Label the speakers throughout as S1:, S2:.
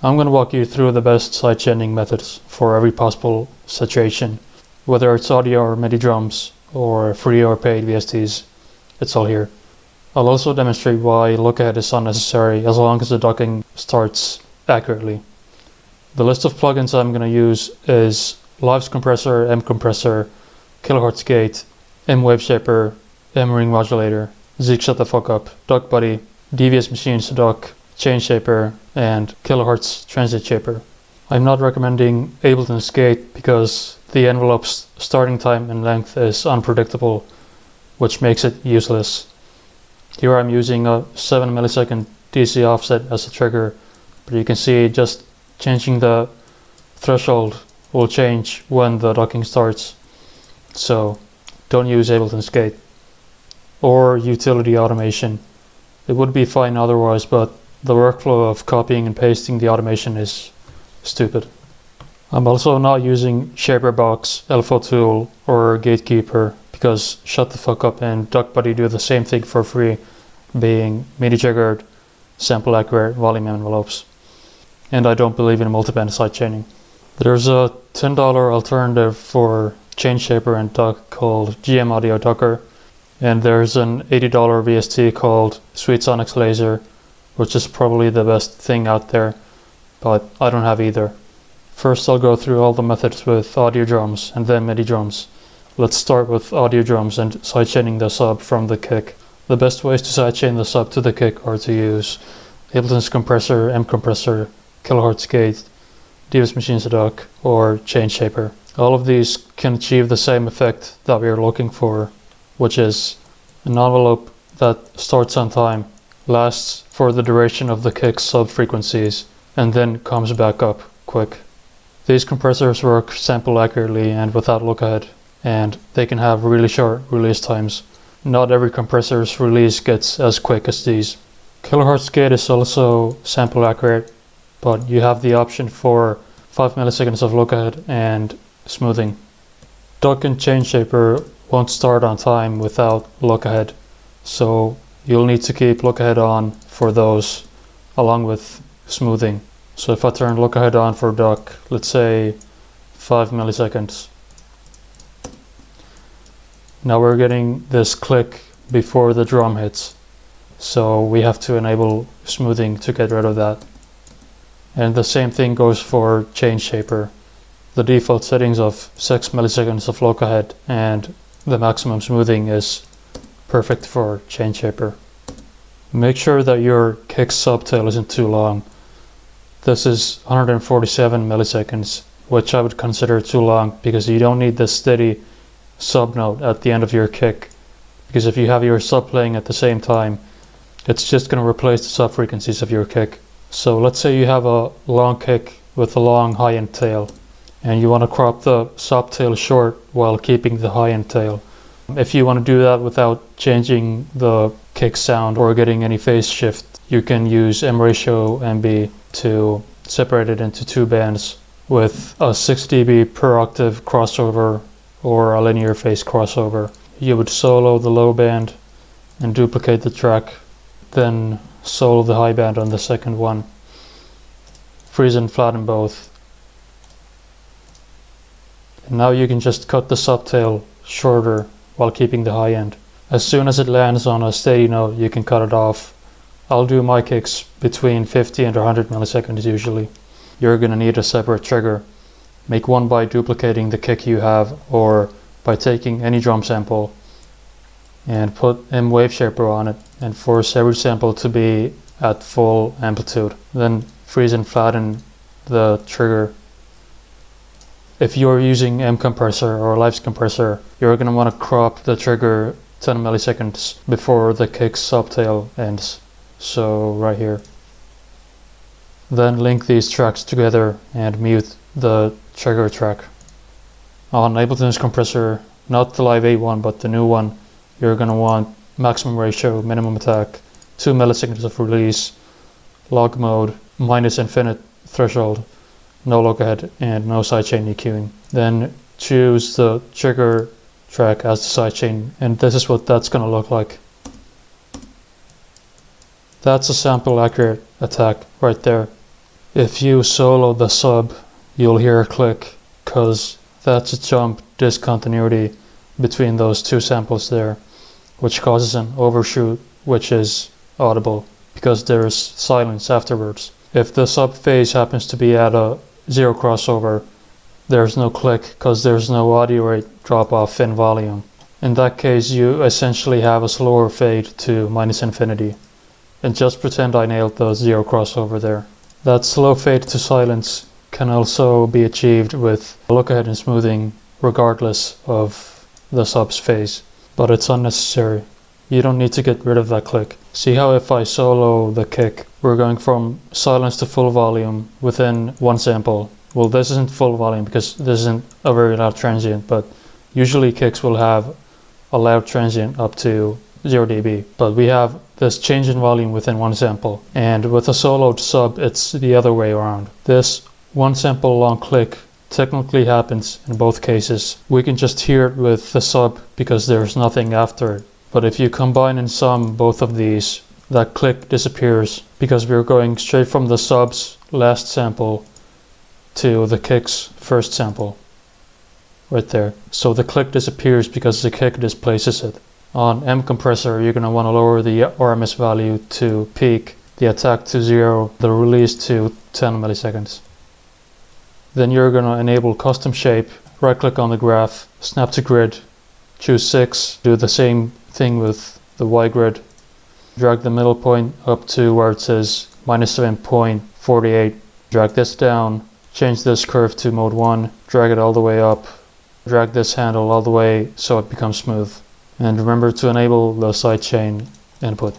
S1: I'm going to walk you through the best sidechaining methods for every possible situation. Whether it's audio or MIDI drums, or free or paid VSTs, it's all here. I'll also demonstrate why look-ahead is unnecessary as long as the docking starts accurately. The list of plugins I'm going to use is Lives Compressor, M Compressor, Kilohertz Gate, M Wave Shaper, M Ring Modulator, Zeek Shut the Fuck Up, Duck Buddy, Devious Machines to Duck, Chain Shaper, and Kilohertz Transit Shaper. I'm not recommending Ableton's Gate because the envelope's starting time and length is unpredictable, which makes it useless. Here I'm using a 7 millisecond DC offset as a trigger, but you can see just changing the threshold will change when the docking starts. So don't use Ableton's Gate or utility automation. It would be fine otherwise, but the workflow of copying and pasting the automation is stupid. I'm also not using Shaperbox, LFO Tool, or Gatekeeper because Shut the Fuck Up and Duck Buddy do the same thing for free, being MIDI triggered, sample accurate volume envelopes. And I don't believe in multiband sidechaining. There's a $10 alternative for Chain Shaper and Duck called GM Audio Ducker, and there's an $80 VST called Sweet Sonics Laser, which is probably the best thing out there, but I don't have either. First I'll go through all the methods with audio drums and then MIDI drums. Let's start with audio drums and sidechaining the sub from the kick. The best ways to sidechain the sub to the kick are to use Ableton's compressor, M Compressor, Kilohertz Gate, Devious Machines to Duck, or Chain Shaper. All of these can achieve the same effect that we are looking for, which is an envelope that starts on time, lasts for the duration of the kick's sub-frequencies, and then comes back up quick. These compressors work sample accurately and without look-ahead, and they can have really short release times. Not every compressor's release gets as quick as these. Kilohertz Gate is also sample accurate, but you have the option for 5 milliseconds of look-ahead and smoothing. Duck and Chain Shaper won't start on time without look-ahead, so you'll need to keep look-ahead on for those, along with smoothing. So if I turn look-ahead on for Duck, let's say 5 milliseconds. Now we're getting this click before the drum hits, so we have to enable smoothing to get rid of that. And the same thing goes for Chain Shaper. The default settings of 6 milliseconds of look-ahead and the maximum smoothing is perfect for Chain Shaper. Make sure that your kick subtail isn't too long. This is 147 milliseconds, which I would consider too long because you don't need this steady sub note at the end of your kick, because if you have your sub playing at the same time, it's just going to replace the sub frequencies of your kick. So let's say you have a long kick with a long high-end tail, and you want to crop the sub tail short while keeping the high-end tail. If you want to do that without changing the kick sound or getting any phase shift, you can use M ratio MB to separate it into two bands with a 6 dB per octave crossover or a linear phase crossover. You would solo the low band and duplicate the track, then solo the high band on the second one. Freeze and flatten both. And now you can just cut the subtail shorter while keeping the high end. As soon as it lands on a steady note, you can cut it off. I'll do my kicks between 50 and 100 milliseconds usually. You're gonna need a separate trigger. Make one by duplicating the kick you have, or by taking any drum sample and put M Wave Shaper on it and force every sample to be at full amplitude. Then freeze and flatten the trigger. If you're using M Compressor or Lives Compressor, you're going to want to crop the trigger 10 milliseconds before the kick's subtail ends. So right here. Then link these tracks together and mute the trigger track. On Ableton's compressor, not the Live 8 one, but the new one, you're going to want maximum ratio, minimum attack, 2 milliseconds of release, log mode, minus infinite threshold, no look-ahead, and no sidechain EQing. Then choose the trigger track as the sidechain, and this is what that's going to look like. That's a sample accurate attack right there. If you solo the sub, you'll hear a click, cause that's a jump discontinuity between those two samples there, which causes an overshoot, which is audible because there's silence afterwards. If the sub phase happens to be at a 0 crossover, there's no click cause there's no audio rate drop off in volume. In that case, you essentially have a slower fade to -infinity. And just pretend I nailed the 0 crossover there. That slow fade to silence can also be achieved with look ahead and smoothing regardless of the sub's phase, but it's unnecessary. You don't need to get rid of that click. See how if I solo the kick, we're going from silence to full volume within one sample. Well, this isn't full volume because this isn't a very loud transient, but usually kicks will have a loud transient up to 0 dB, but we have this change in volume within one sample, and with a soloed sub it's the other way around. This one sample long click technically happens in both cases. We can just hear it with the sub because there's nothing after it, but if you combine and sum both of these, that click disappears because we're going straight from the sub's last sample to the kick's first sample right there. So the click disappears because the kick displaces it. On M compressor, you're going to want to lower the RMS value to peak, the attack to 0, the release to 10 milliseconds. Then you're going to enable custom shape, right click on the graph, snap to grid, choose 6, do the same thing with the Y grid, drag the middle point up to where it says -7.48, drag this down, change this curve to mode 1, drag it all the way up, drag this handle all the way so it becomes smooth. And remember to enable the sidechain input.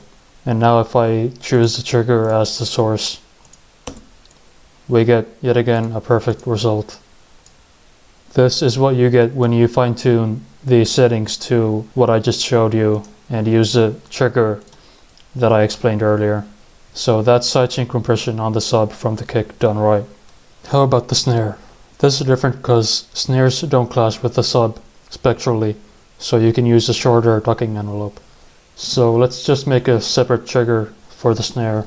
S1: And now if I choose the trigger as the source, we get yet again a perfect result. This is what you get when you fine-tune the settings to what I just showed you and use the trigger that I explained earlier. So that's sidechain compression on the sub from the kick done right. How about the snare? This is different because snares don't clash with the sub spectrally, so you can use a shorter ducking envelope. So let's just make a separate trigger for the snare.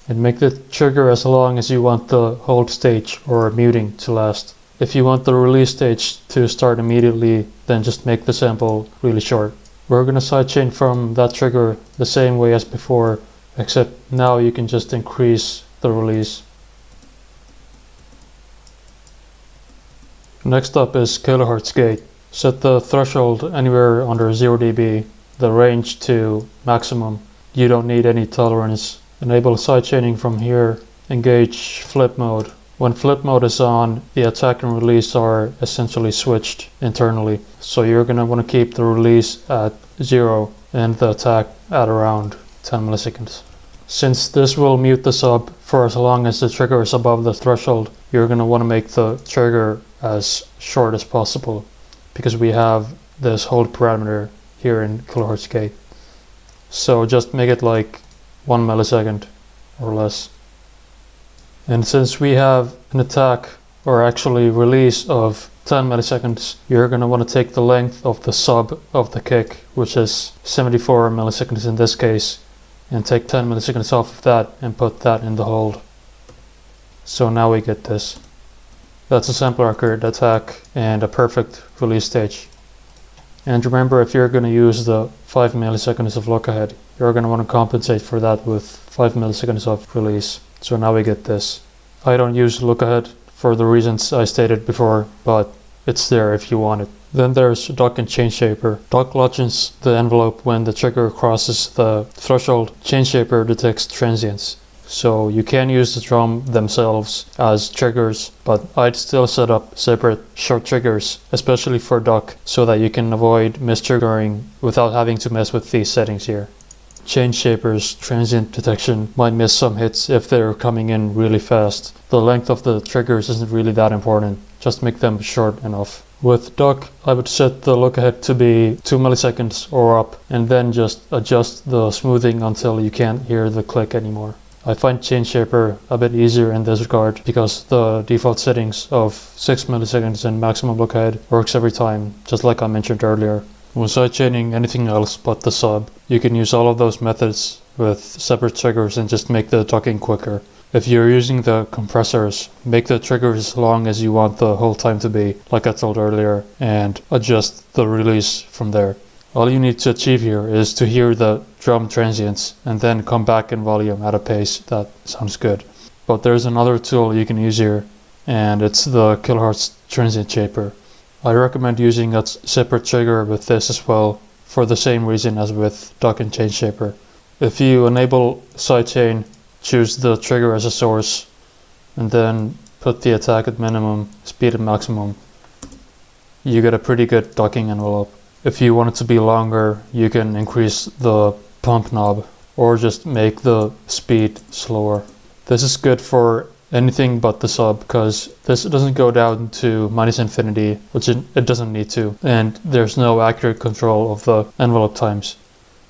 S1: And make the trigger as long as you want the hold stage or muting to last. If you want the release stage to start immediately, then just make the sample really short. We're going to sidechain from that trigger the same way as before, except now you can just increase the release. Next up is kilohertz gate. Set the threshold anywhere under 0 dB, the range to maximum. You don't need any tolerance. Enable sidechaining from here. Engage flip mode. When flip mode is on, the attack and release are essentially switched internally. So you're going to want to keep the release at 0 and the attack at around 10 milliseconds. Since this will mute the sub for as long as the trigger is above the threshold, you're going to want to make the trigger as short as possible because we have this hold parameter here in kilohertz gate. So just make it like 1 millisecond or less. And since we have an attack or actually release of 10 milliseconds, you're going to want to take the length of the sub of the kick, which is 74 milliseconds in this case, and take 10 milliseconds off of that and put that in the hold. So now we get this. That's a sample record, attack, and a perfect release stage. And remember, if you're going to use the 5 milliseconds of look ahead, you're going to want to compensate for that with 5 milliseconds of release. So now we get this. I don't use look ahead for the reasons I stated before, but it's there if you want it. Then there's duck and chain shaper. Duck launches the envelope when the trigger crosses the threshold. Chain shaper detects transients. So you can use the drum themselves as triggers, but I'd still set up separate short triggers, especially for duck, so that you can avoid mistriggering without having to mess with these settings here. Chain shapers transient detection might miss some hits if they're coming in really fast. The length of the triggers isn't really that important, just make them short enough. With duck, I would set the look ahead to be 2 milliseconds or up, and then just adjust the smoothing until you can't hear the click anymore. I find chain shaper a bit easier in this regard because the default settings of 6 milliseconds and maximum look ahead works every time, just like I mentioned earlier. When sidechaining anything else but the sub, you can use all of those methods with separate triggers and just make the docking quicker. If you're using the compressors, make the triggers as long as you want the hold time to be, like I told earlier, and adjust the release from there. All you need to achieve here is to hear the drum transients and then come back in volume at a pace that sounds good. But there's another tool you can use here, and it's the kilohertz transient shaper. I recommend using a separate trigger with this as well, for the same reason as with dock and chain shaper. If you enable sidechain, choose the trigger as a source, and then put the attack at minimum, speed at maximum, you get a pretty good docking envelope. If you want it to be longer, you can increase the pump knob, or just make the speed slower. This is good for anything but the sub, because this doesn't go down to minus infinity, which it doesn't need to, and there's no accurate control of the envelope times.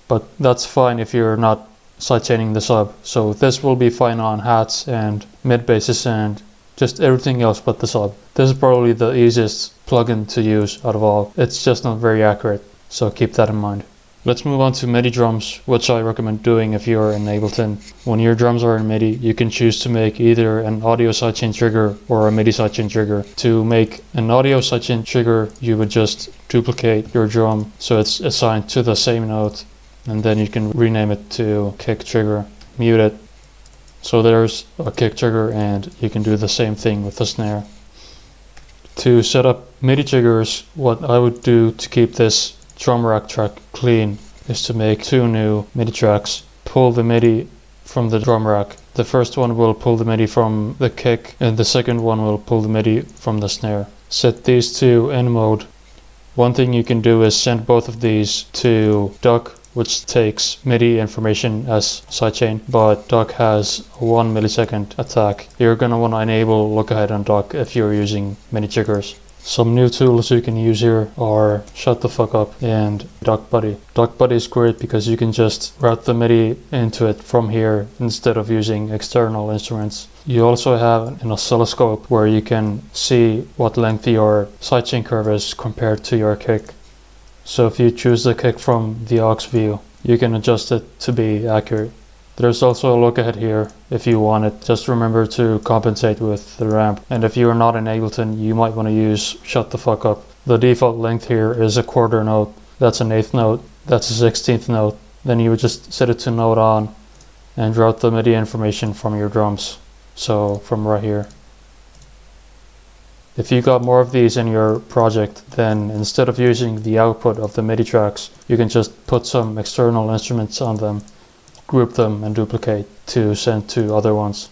S1: But that's fine if you're not sidechaining the sub, so this will be fine on hats and mid basses and just everything else but the sub. This is probably the easiest plugin to use out of all. It's just not very accurate, so keep that in mind. Let's move on to MIDI drums, which I recommend doing if you're in Ableton. When your drums are in MIDI, you can choose to make either an audio sidechain trigger or a MIDI sidechain trigger. To make an audio sidechain trigger, you would just duplicate your drum so it's assigned to the same note, and then you can rename it to kick trigger, mute it. So there's a kick trigger, and you can do the same thing with the snare. To set up MIDI triggers, what I would do to keep this drum rack track clean is to make 2 new MIDI tracks. Pull the MIDI from the drum rack. The first one will pull the MIDI from the kick, and the second one will pull the MIDI from the snare. Set these two in mode. One thing you can do is send both of these to duck, which takes MIDI information as sidechain, but duck has a 1 millisecond attack. You're gonna want to enable look ahead on duck if you're using MIDI triggers. Some new tools you can use here are Shut the Fuck Up and Duck Buddy. Duck Buddy is great because you can just route the MIDI into it from here instead of using external instruments. You also have an oscilloscope where you can see what length your sidechain curve is compared to your kick. So if you choose the kick from the aux view, you can adjust it to be accurate. There's also a look ahead here if you want it. Just remember to compensate with the ramp. And if you're not in Ableton, you might want to use Shut the Fuck Up. The default length here is a quarter note. That's an eighth note. That's a 16th note. Then you would just set it to note on and route the MIDI information from your drums. So from right here. If you got more of these in your project, then instead of using the output of the MIDI tracks, you can just put some external instruments on them, group them and duplicate to send to other ones.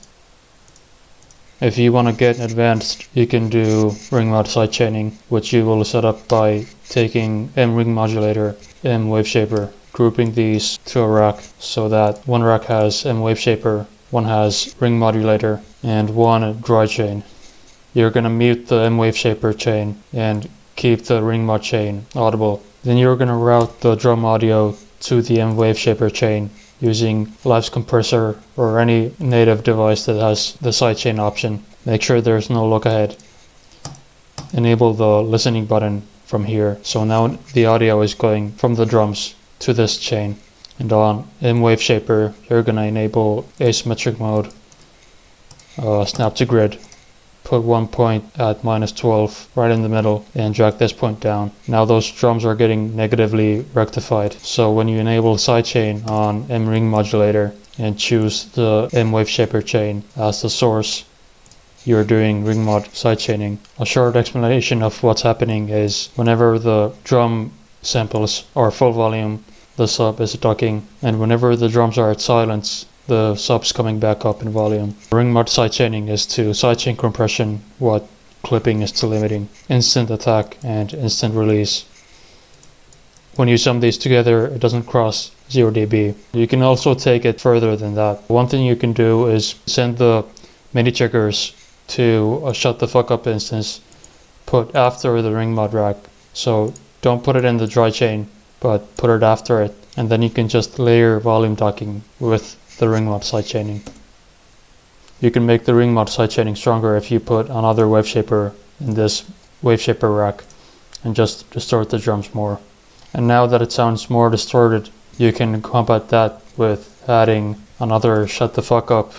S1: If you want to get advanced, you can do ring mod sidechaining, which you will set up by taking M ring modulator, M wave shaper, grouping these to a rack so that one rack has M wave shaper, one has ring modulator, and one dry chain. You're going to mute the M wave shaper chain and keep the ring mod chain audible. Then you're going to route the drum audio to the M wave shaper chain using Live's compressor or any native device that has the sidechain option. Make sure there's no look ahead. Enable the listening button from here. So now the audio is going from the drums to this chain. And on M wave shaper, you're going to enable asymmetric mode, snap to grid. Put one point at -12 right in the middle and drag this point down. Now those drums are getting negatively rectified. So when you enable sidechain on M ring modulator and choose the M wave shaper chain as the source, you're doing ring mod sidechaining. A short explanation of what's happening is whenever the drum samples are full volume, the sub is ducking, and whenever the drums are at silence, the sub's coming back up in volume. Ring mod sidechaining is to sidechain compression what clipping is to limiting. Instant attack and instant release. When you sum these together, it doesn't cross 0 dB. You can also take it further than that. One thing you can do is send the MIDI triggers to a Shut the Fuck Up instance put after the ring mod rack. So don't put it in the dry chain, but put it after it, and then you can just layer volume docking with the ring mod sidechaining. You can make the ring mod sidechaining stronger if you put another wave shaper in this wave shaper rack and just distort the drums more. And now that it sounds more distorted, you can combat that with adding another shut the fuck up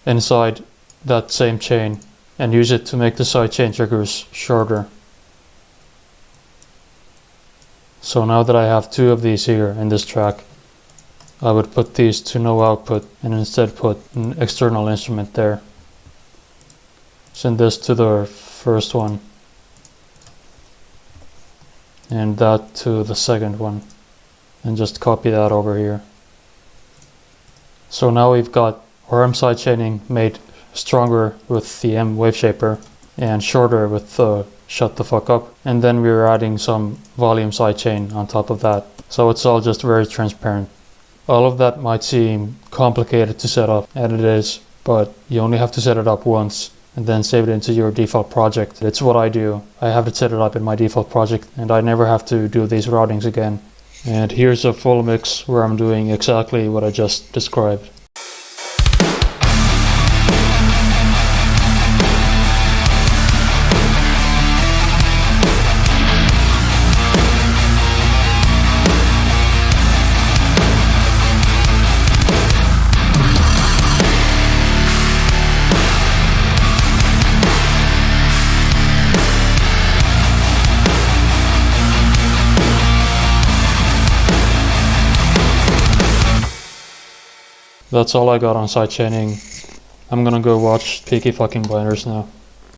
S1: inside that same chain and use it to make the sidechain triggers shorter. So now that I have 2 of these here in this track, I would put these to no output and instead put an external instrument there. Send this to the first one and that to the second one, and just copy that over here. So now we've got our M sidechaining made stronger with the M wave shaper and shorter with the shut the fuck up, and then we're adding some volume sidechain on top of that. So it's all just very transparent. All of that might seem complicated to set up, and it is, but you only have to set it up once and then save it into your default project. It's what I do. I have it set it up in my default project and I never have to do these routings again. And here's a full mix where I'm doing exactly what I just described. That's all I got on sidechaining. I'm gonna go watch Peaky fucking Blinders now.